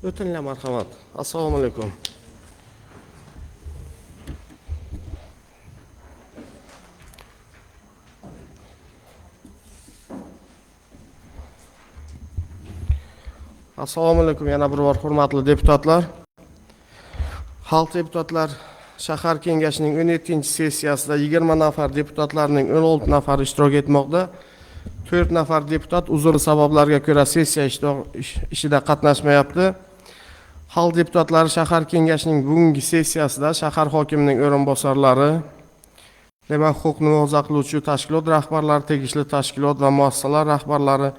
O'tinlar marhamat. Assalomu alaykum. Assalomu alaykum yana bir bor hurmatli deputatlar. Xalq deputatlar shahar kengashining 17-sessiyasida 20 nafar deputatlarning 16 nafari ishtirok etmoqda. 4 nafar deputat uzr sabablarga ko'ra sessiya ishida qatnashmayapti. Xalq deputatlari shahar kengashining bugungi sessiyasida shahar hokimining o'rinbosarlari, demak huquqni muhofaza qiluvchi tashkilot rahbarlari, tegishli tashkilot va muassasalar rahbarlari,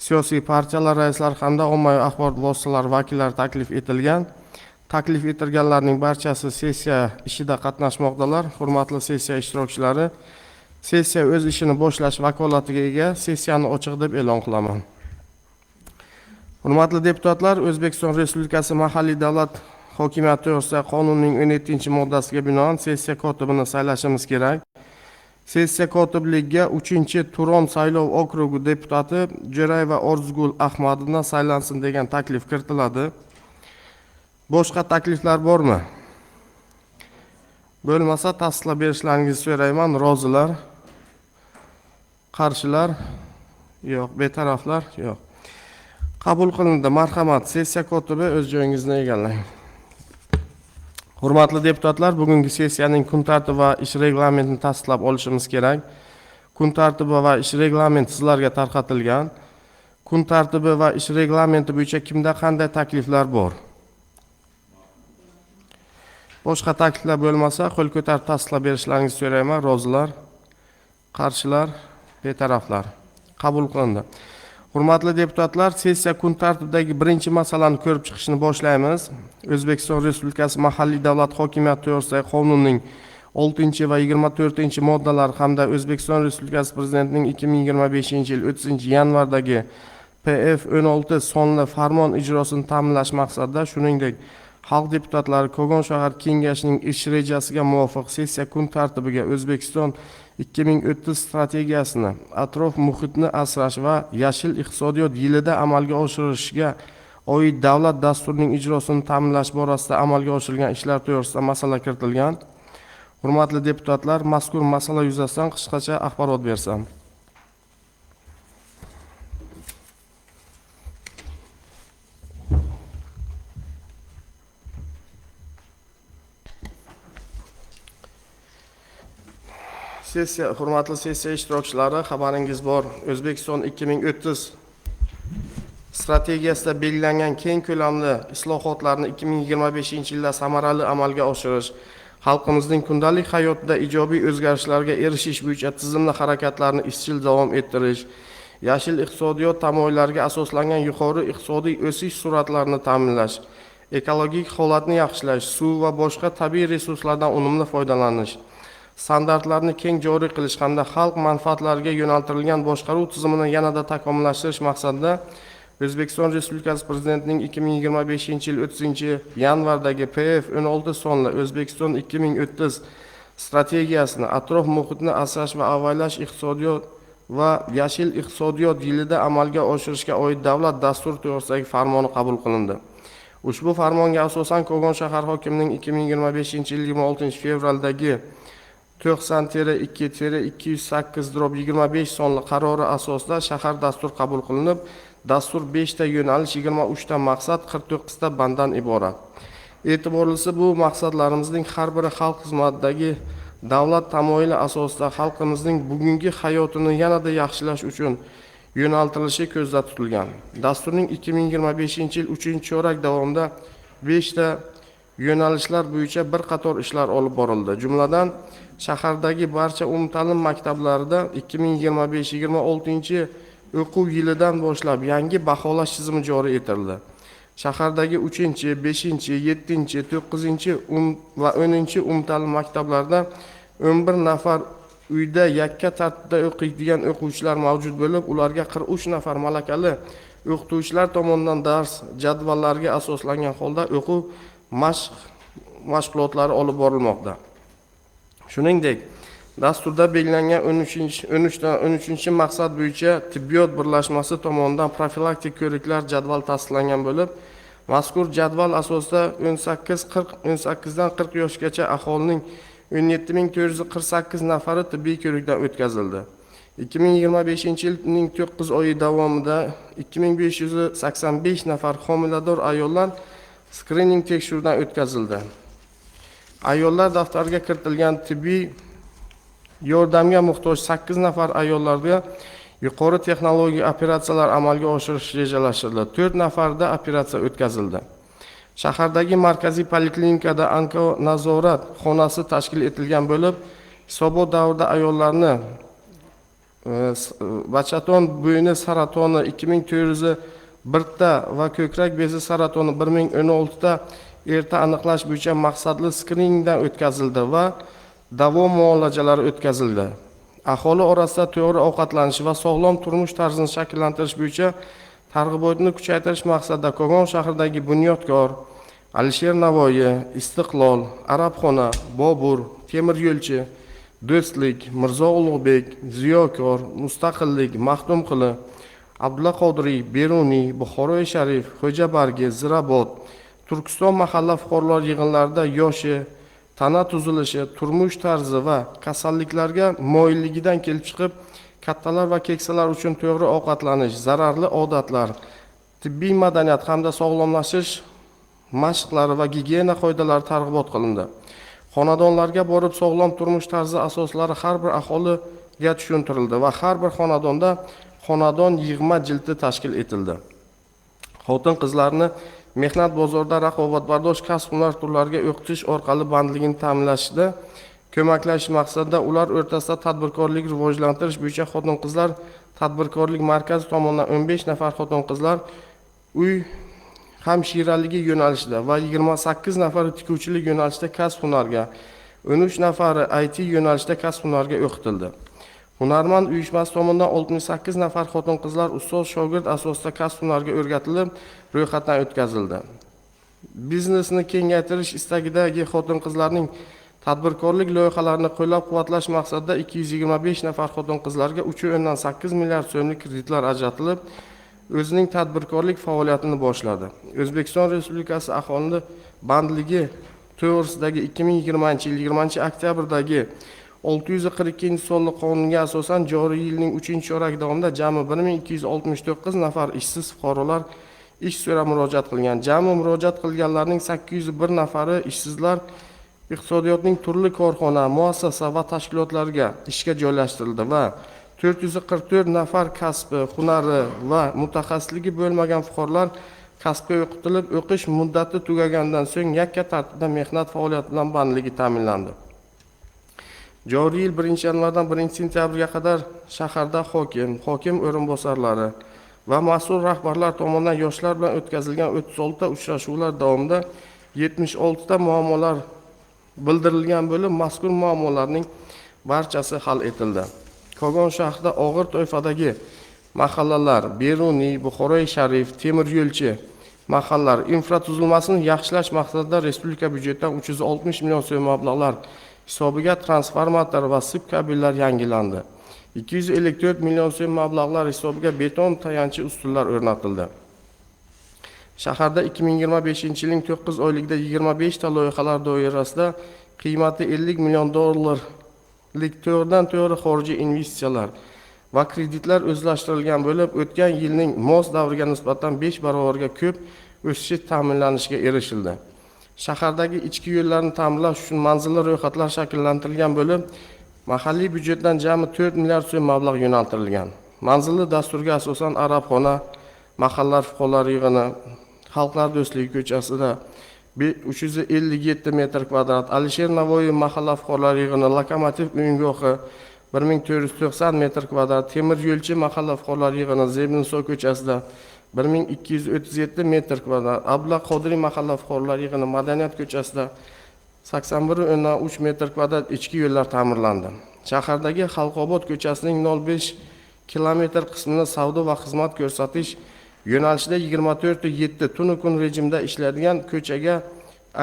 siyosiy partiyalar raislari hamda ommaviy axborot vositalari vakillari taklif etilgan. Taklif etilganlarning barchasi sessiya ishida qatnashmoqdalar. Hurmatli sessiya ishtirokchilari, sessiya o'z ishini boshlash vakolatiga ega. Sessiyani ochiq deb e'lon qilaman. Hurmatli deputatlar, O'zbekiston Respublikasi mahalliy davlat hokimiyati to'g'risidagi qonunning 17-moddasiga binoan sessiya kotibini saylashimiz kerak. Sessiya kotibligiga 3-Turon saylov okrugi deputati Jo'rayeva Orzugul Ahmadovna saylansin degan taklif kiritiladi. Boshqa takliflar bormi? Bo'lmasa tasdiqlab berishlaringizni so'rayman. Rozilar? Qarshilar? Yo'q. Betaraflar? Yo'q. Qabul qilindi. Marhamat, sessiya kotibi o'z joyingizni egallang. Hurmatli deputatlar, bugungi sessiyaning kun tartibi va ish reglamentini tasdiqlab olishimiz kerak. Kun tartibi va ish reglamenti sizlarga tarqatilgan. Kun tartibi va ish reglamenti bo'yicha kimda qanday takliflar bor? Boshqa takliflar bo'lmasa, qo'l ko'tarib tasdiqlab berishlaringizni so'rayman. Rozilar? Qarshilar? Betaraflar? Qabul qilindi. Hurmatli deputatlar, sessiya kun tartibidagi birinchi masalani ko'rib chiqishni boshlaymiz. O'zbekiston Respublikasi mahalliy davlat hokimiyati to'g'risidagi qonunning 6 va 24 moddalari hamda O'zbekiston Respublikasi Prezidentining 2025-yil 30-yanvardagi PF16 sonli farmon ijrosini ta'minlash maqsadida, shuningdek, xalq deputatlari Kogon shahar kengashining ish rejasiga muvofiq sessiya kun tartibiga O'zbekiston 2030 strategiyasini atrof muhitni asrash va yashil iqtisodiyot yilida amalga oshirishga oid davlat dasturining ijrosini ta'minlash borasida amalga oshirilgan ishlar to'g'risida masala kiritilgan. Hurmatli deputatlar, mazkur masala yuzasidan qisqacha axborot bersam. Hurmatli sessiya ishtirokchilari, xabaringiz bor. O'zbekiston 2030 strategiyasida belgilangan keng ko'lamli islohotlarni 2025-yilda samarali amalga oshirish, xalqimizning kundalik hayotida ijobiy o'zgarishlarga erishish bo'yicha tizimli harakatlarni izchil davom ettirish, yashil iqtisodiyot tamoyillariga asoslangan yuqori iqtisodiy o'sish sur'atlarini ta'minlash, ekologik holatni yaxshilash, suv va boshqa tabiiy resurslardan unumli foydalanish, standartlarni keng joriy qilish hamda xalq manfaatlariga yo'naltirilgan boshqaruv tizimini yanada takomillashtirish maqsadida O'zbekiston Respublikasi Prezidentining 2025-yil 30-yanvardagi PF16 sonli O'zbekiston 2030 strategiyasini atrof muhitni asrash va avaylash iqtisodiyot va yashil iqtisodiyot yilida amalga oshirishga oid davlat dasturi to'g'risidagi farmoni qabul qilindi. Ushbu farmonga asosan Kogon shahar hokimining 2025-yil 26-fevraldagi 90-2-208/25 sonli qarori asosida shahar dastur qabul qilinib, dastur 5 ta yo'nalish, 23 ta maqsad, 49 ta banddan iborat. E'tiborlisi, bu maqsadlarimizning har biri xalq xizmatidagi davlat tamoyili asosida xalqimizning bugungi hayotini yanada yaxshilash uchun yo'naltirilishi ko'zda tutilgan. Dasturning 2025-yil 3-chorak davomida 5 ta yo'nalishlar bo'yicha bir qator ishlar olib borildi. Jumladan, shahardagi barcha umumta'lim maktablarida 2025-26 o'quv yilidan boshlab yangi baholash tizimi joriy etildi. Shahardagi 3, 5, 7, 9 va 10 umumta'lim maktablarda 11 nafar uyda yakka tartibda o'qiydigan o'quvchilar mavjud bo'lib, ularga 43 nafar malakali o'qituvchilar tomonidan dars jadvallariga asoslangan holda o'quv mashg'ulotlari olib borilmoqda. Shuningdek, dasturda belgilangan 13 maqsad bo'yicha tibbiyot birlashmasi tomonidan profilaktik ko'riklar jadval tasdiqlangan bo'lib, Mazkur jadval asosida 18 dan 40 yoshgacha aholining 17.448 nafari tibbiy ko'rikdan o'tkazildi. 2025-yilning 9 oyi davomida 2585 nafar homilador ayollar skrining tekshiruvidan o'tkazildi. Ayollar daftariga kiritilgan tibbiy yordamga muhtoj 8 nafar ayollarga yuqori texnologik operatsiyalar amalga oshirish rejalashtirildi. 4 nafarda operatsiya o'tkazildi. Shahardagi markaziy poliklinikada onko-nazorat xonasi tashkil etilgan bo'lib, hisobot davrida ayollarni bachaton bo'yni saratoni 2401 ta va ko'krak bezi saratoni 1016 ta erta aniqlash bo'yicha maqsadli skriningdan o'tkazildi va davo muolajalari o'tkazildi. Aholi orasida to'g'ri ovqatlanish va sog'lom turmush tarzini shakllantirish bo'yicha targ'ibotni kuchaytirish maqsadida Kogon shahridagi Bunyodkor, Alisher Navoiy, Istiqlol, Arabxona, Bobur, Temir yo'lchi, Do'stlik, Mirzo Ulug'bek, Ziyokor, Mustaqillik, Maxtumquli, Abdulla Qodiriy, Beruniy, Buxoroy Sharif, Xo'jabargi, Zirabot, Turkiston mahalla fuqarolar yig'inlarida yoshi, tana tuzilishi, turmush tarzi va kasalliklarga moyilligidan kelib chiqib, kattalar va keksalar uchun to'g'ri ovqatlanish, zararli odatlar, tibbiy madaniyat hamda sog'lomlashish mashqlari va gigiyena qoidalari targ'ibot qilindi. Xonadonlarga borib sog'lom turmush tarzi asoslari har bir aholiga tushuntirildi va har bir xonadonda xonadon yig'ma jildi tashkil etildi. Xotin-qizlarni mehnat bozorida raqobatbardosh kasb-hunar turlariga o'qitish orqali bandligini ta'minlashda ko'maklash maqsadida ular o'rtasida tadbirkorlik rivojlantirish bo'yicha xotin-qizlar tadbirkorlik markazi tomonidan 15 nafar xotin-qizlar uy hamshiraligi yo'nalishida va 28 nafari tikuvchilik yo'nalishida kasb-hunarga, 13 nafari IT yo'nalishida kasb-hunarga o'qitildi. Hunarmand uyushmasi tomonidan 68 nafar xotin-qizlar ustoz-shogird asosida kasb-hunarga o'rgatilib, ro'yxatdan o'tkazildi. Biznesni kengaytirish istagidagi xotin-qizlarning tadbirkorlik loyihalarini qo'llab-quvvatlash maqsadida 225 nafar xotin-qizlarga 3.8 milliard so'mlik kreditlar ajratilib, o'zining tadbirkorlik faoliyatini boshladi. O'zbekiston Respublikasi aholi bandligi to'g'risidagi 2020-yil 20-oktyabrdagi 642-sonli qonunga asosan joriy yilning 3-chorak davomida jami 1269 nafar ishsiz fuqarolar ish so'rab murojaat qilgan. Jami murojaat qilganlarning 801 nafari ishsizlar iqtisodiyotning turli korxona, muassasa va tashkilotlariga ishga joylashtirildi va 444 nafar kasbi, hunari va mutaxassisligi bo'lmagan fuqarolar kasbga o'qitilib, o'qish muddati tugagandan so'ng yakka tartibda mehnat faoliyati bilan bandligi ta'minlandi. Joriy yil 1-yanvardan 1-sentyabrga qadar shaharda hokim o'rinbosarlari va mas'ul rahbarlar tomonidan yoshlar bilan o'tkazilgan 36 ta uchrashuvlar davomida 76 ta muammolar bildirilgan bo'lib, mazkur muammolarning barchasi hal etildi. Kogon shahrida og'ir toifadagi mahallalar, Beruniy, Buxoroy Sharif, Temir yo'lchi mahallalar infratuzilmasini yaxshilash maqsadida respublika byudjetidan 360 million so'm mablag'lar hisobiga transformator va sip kabellar yangilandi. 254 million so'm mablag'lar hisobiga beton tayanchi ustunlar o'rnatildi. Shaharda 2025-yilning 9 oyligida 25 ta loyihalar doirasida qiymati 50 million dollarlik to'g'ridan-to'g'ri xorijiy investitsiyalar va kreditlar o'zlashtirilgan bo'lib, o'tgan yilning mos davriga nisbatan 5 barobarga ko'p o'sish ta'minlanishiga erishildi. Shahardagi ichki yo'llarni ta'minlash uchun manzilli ro'yxatlar shakllantirilgan bo'lib, mahalliy byudjetdan jami 4 milliard so'm mablag' yo'naltirilgan. Manzilli dasturga asosan Arabxona, mahallar fuqarolar yig'ini, Xalqlar do'stligi ko'chasida 357 metr kvadrat, Alisher Navoiy mahalla fuqarolar yig'ini, Lokomotiv uyingohi 1490 metr kvadrat, Temir yo'lchi mahalla fuqarolar yig'ini Zebinso ko'chasida 1237 metr kvadrat, Abdulla Qodiriy mahalla fuqarolar yig'ini Madaniyat ko'chasida 81.3 metr kvadrat ichki yo'llar ta'mirlandi. Shahardagi Xalqobod ko'chasining 0.5 kilometr qismini savdo va xizmat ko'rsatish yo'nalishida 24/7 tunu kun rejimda ishlaydigan ko'chaga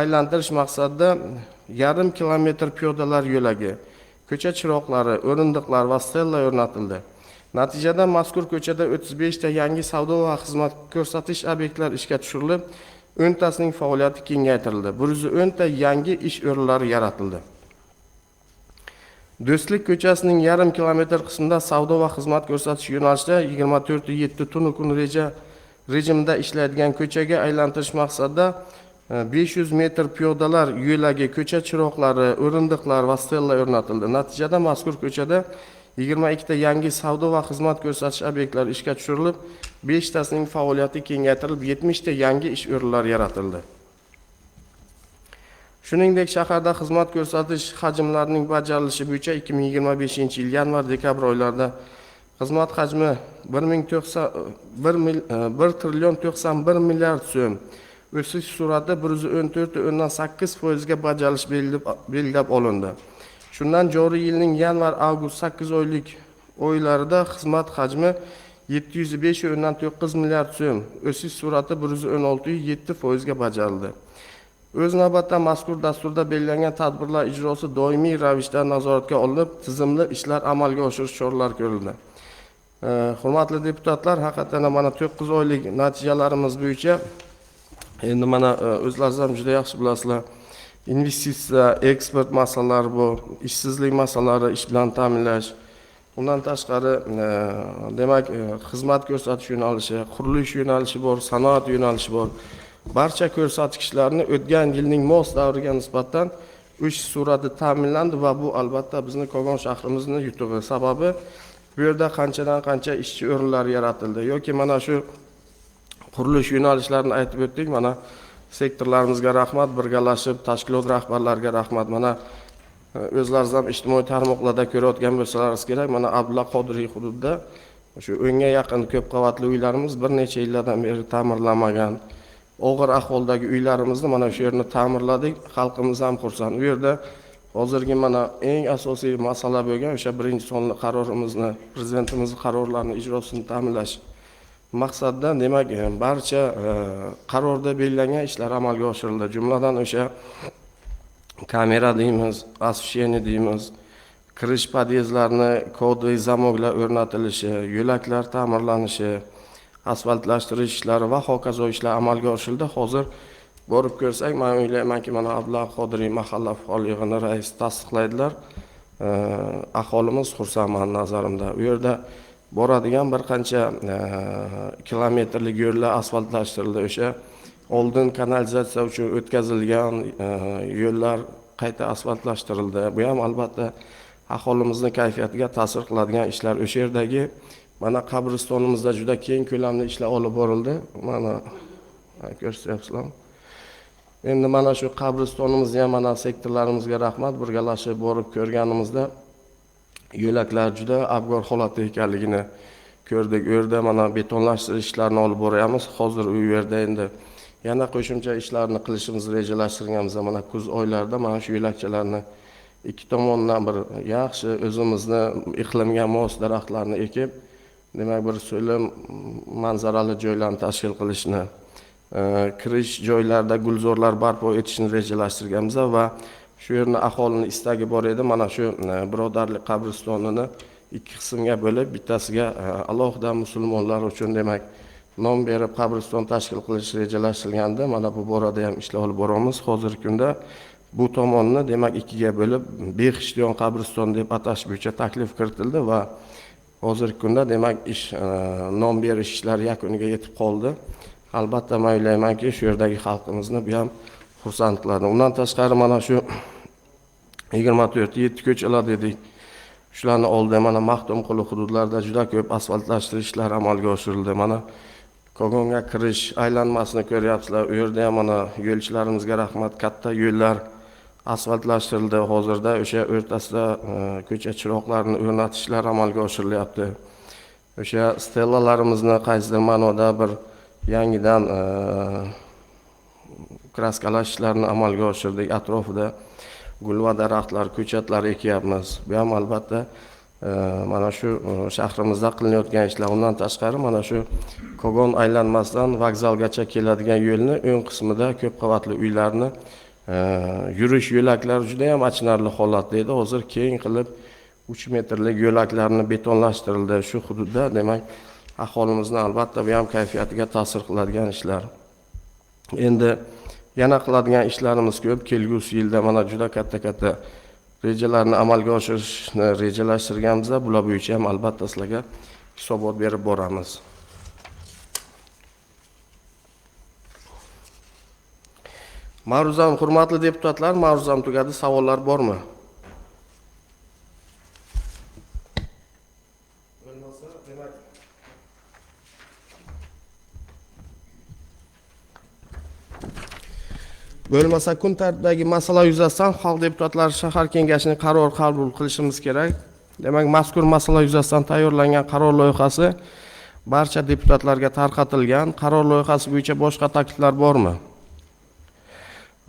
aylantirish maqsadida 0.5 kilometr piyodalar yo'lagi, ko'cha chiroqlari, o'rindiqlar va stella o'rnatildi. Natijada mazkur ko'chada 35 ta yangi savdo va xizmat ko'rsatish obyektlari ishga tushirilib, o'ntasining faoliyati kengaytirildi. 110 ta yangi ish o'rinlari yaratildi. Do'stlik ko'chasining yarim kilometr qismida savdo va xizmat ko'rsatish yo'nalishida 24/7 tunu kun rejimida ishlaydigan ko'chaga aylantirish maqsadida 500 metr piyodalar yo'lagi, ko'cha chiroqlari, o'rindiqlar va stella o'rnatildi. Natijada mazkur ko'chada 22 ta yangi savdo va xizmat ko'rsatish obyektlari ishga tushirilib, 5 tasining faoliyati kengaytirilib, 70 ta yangi ish o'rinlari yaratildi. Shuningdek, shaharda xizmat ko'rsatish hajmlarining bajarilishi bo'yicha 2025-yil yanvar-dekabr oylarida xizmat hajmi 1 trillion 91 milliard so'm, o'sish sur'ati 114.8% ga bajarilish belgilab olindi. Shundan joriy yilning yanvar-avgust 8 oylik oylarida xizmat hajmi 705.9 milliard so'm, o'sish sur'ati 116.7% ga bajarildi. O'z navbatda mazkur dasturda belgilangan tadbirlar ijrosi doimiy ravishda nazoratga olinib, tizimli ishlar amalga oshirish choralari ko'rildi. Hurmatli deputatlar, haqiqatan mana 9 oylik natijalarimiz bo'yicha endi mana o'zlaringiz ham juda yaxshi bilasizlar, investitsiya, eksport masalalari bor, ishsizlik masalalari, ish bilan ta'minlash. Undan tashqari, demak, xizmat ko'rsatish yo'nalishi, qurilish yo'nalishi bor, sanoat yo'nalishi bor. Barcha ko'rsatkichlarni o'tgan yilning mos davriga nisbatan o'sish sur'ati ta'minlandi va bu albatta bizning Kogon shahrimizning yutug'i. Sababi bu yerda qanchadan qancha ishchi o'rinlari yaratildi yoki mana shu qurilish yo'nalishlarini aytib o'tdik. Mana sektorlarimizga rahmat, birgalashib tashkilot rahbarlariga rahmat. Mana o'zlaringiz ham ijtimoiy tarmoqlarda ko'rayotgan bo'lsalaringiz kerak. Mana Abdulla Qodiriy hududida shu 10 ga yaqin ko'p qavatli uylarimiz bir necha yillardan beri ta'mirlanmagan. Og'ir ahvoldagi uylarimizni mana shu yerni ta'mirladik. Xalqimiz ham xursand. U yerda hozirgi mana eng asosiy masala bo'lgan o'sha birinchi sonli qarorimizni, prezidentimizning qarorlarini ijrosini ta'minlash maqsadida, demak, barcha qarorda belgilangan ishlar amalga oshirildi. Jumladan o'sha kamera deymiz, освещение deymiz, kirish podyezdlarni kodi zamoglar o'rnatilishi, yo'laklar ta'mirlanishi, asfaltlashtirish ishlari va hokazo ishlar amalga oshirildi. Hozir borib ko'rsak, men o'ylaymanki, mana Abdulla Qodiriy mahalla faol yig'ini raisi tasdiqlaydilar. Aholimiz xursand men nazarimda. U yerda boradigan bir qancha kilometrlik yo'llar asfaltlashtirildi. O'sha oldin kanalizatsiya uchun o'tkazilgan yo'llar qayta asfaltlashtirildi. Bu ham albatta aholimizning kayfiyatiga ta'sir qiladigan ishlar. O'sha yerdagi mana qabristonimizda juda keng ko'lamli ishlar olib borildi. Mana ko'rsatyapsizlar. Endi mana shu qabristonimizni ham mana sektorlarimizga rahmat, birgalashib borib ko'rganimizda yo'laklar juda abgor holatda ekanligini ko'rdik. U yerda mana betonlashtirish ishlarini olib boryapmiz. Hozir u yerda endi yana qo'shimcha ishlarni qilishimizni rejalashtirganmiz. Mana kuz oylarida mana shu yo'lakchalarni ikki tomondan bir yaxshi o'zimizni iqlimga mos daraxtlarni ekib, demak, bir so'lim manzarali joylarni tashkil qilishni, kirish joylarida gulzorlar barpo etishni rejalashtirganmiz va shu yerni aholini istagi bor edi. Mana shu birodarlik qabristonini ikki qismga bo'lib, bittasiga alohida musulmonlar uchun, demak, nom berib qabriston tashkil qilish rejalashtirilgandi. Mana bu borada ham ishlar olib boramiz. Hozirgi kunda bu tomonni, demak, ikkiga bo'lib Behishtiyon qabriston deb atash bo'yicha taklif kiritildi va hozirgi kunda, demak, ish nom berish ishlari yakuniga yetib qoldi. Albatta, men o'ylaymanki, shu yerdagi xalqimizni bu ham xursand qiladi. Undan tashqari mana shu 24/7 ko'chalar dedik. Shularni oldi, mana Maxtumquli hududlarida juda ko'p asfaltlashtirish ishlari amalga oshirildi. Mana Kogonga kirish aylanmasini ko'ryapsizlar. U yerda ham mana yo'lchilarimizga rahmat, katta yo'llar asfaltlashtirildi. Hozirda o'sha o'rtasida ko'cha chiroqlarini o'rnatish ishlari amalga oshirilyapti. O'sha stellalarimizni qaysidir ma'noda bir yangidan kraskalash ishlarini amalga oshirdik. Atrofida gul va daraxtlar, ko'chatlar ekyapmiz. Bu ham albatta mana shu shahrimizda qilinayotgan ishlar. Undan tashqari mana shu Kogon aylanmasidan vokzalgacha keladigan yo'lni o'ng qismida ko'p qavatli uylarni yurish yo'laklari juda ham achinarli holatda edi. Hozir keng qilib 3 metrlik yo'laklarni betonlashtirildi. Shu hududda, demak, aholimizning albatta bu ham kayfiyatiga ta'sir qiladigan ishlar. Endi yana qiladigan ishlarimiz ko'p. Kelgusi yilda mana juda katta rejalarni amalga oshirishni rejalashtirganmiz. Bular bo'yicha ham albatta sizlarga hisobot berib boramiz. Ma'ruzam, hurmatli deputatlar, ma'ruzam tugadi. Savollar bormi? Bo'lmasa kun tartibidagi masala yuzasidan xalq deputatlari shahar kengashining qaror qabul qilishimiz kerak. Demak, mazkur masala yuzasidan tayyorlangan qaror loyihasi barcha deputatlarga tarqatilgan. Qaror loyihasi bo'yicha boshqa takliflar bormi?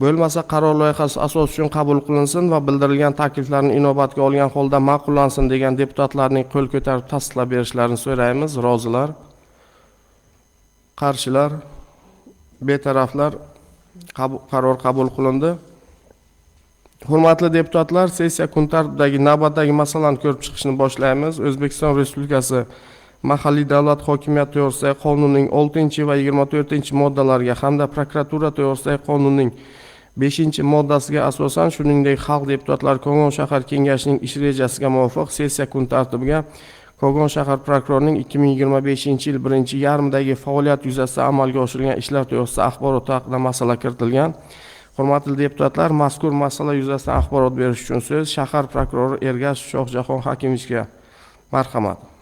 Bo'lmasa qaror loyihasi asos uchun qabul qilinsin va bildirilgan takliflarni inobatga olgan holda ma'qullansin degan deputatlarning qo'l ko'tarib tasdiqlab berishlarini so'raymiz. Rozilar, qarshilar, betaraflar. Qaror qabul qilindi. Hurmatli deputatlar, sessiya kun tartibidagi navbatdagi masalani ko'rib chiqishni boshlaymiz. O'zbekiston Respublikasi mahalliy davlat hokimiyati to'g'risidagi qonunning 6 va 24 moddalariga hamda prokuratura to'g'risidagi qonunning 5-moddasiga asosan, shuningdek Xalq deputatlari Kogon shahar kengashining ish rejasiga muvofiq sessiya kun tartibiga Kogon shahar prokurorining 2025-yil 1-yarmidagi faoliyat yuzasidan amalga oshirilgan ishlar to'g'risida axborot haqida masala kiritilgan. Hurmatli deputatlar, mazkur masala yuzasidan axborot berish uchun so'z shahar prokurori Ergashev Shohjahon Hakimovichga. Marhamat.